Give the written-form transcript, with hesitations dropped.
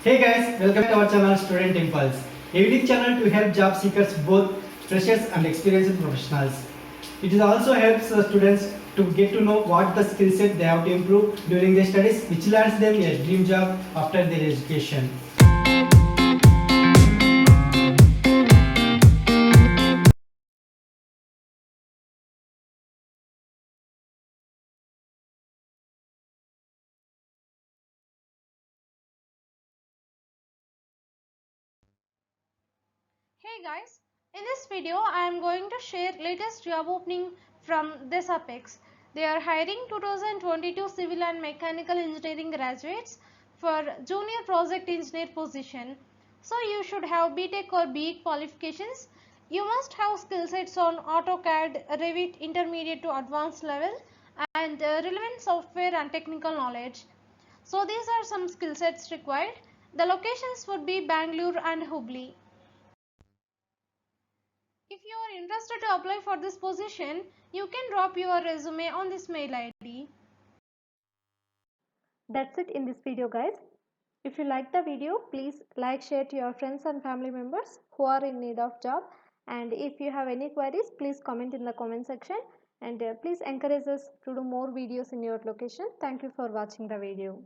Hey guys, welcome to our channel Student Impulse, a unique channel to help job seekers, both freshers and experienced professionals. It also helps students to get to know what the skill set they have to improve during their studies, which lands them a dream job after their education. Hey guys, in this video I am going to share latest job opening from Desapex. They are hiring 2022 civil and mechanical engineering graduates for junior project engineer position. So you should have BTech or BE qualifications. You must have skill sets on AutoCAD, Revit intermediate to advanced level and relevant software and technical knowledge. So these are some skill sets required. The locations would be Bangalore and Hubli. If you are interested to apply for this position, you can drop your resume on this mail ID. That's it in this video, guys. If you like the video, please like, share to your friends and family members who are in need of job. And if you have any queries, please comment in the comment section. And please encourage us to do more videos in your location. Thank you for watching the video.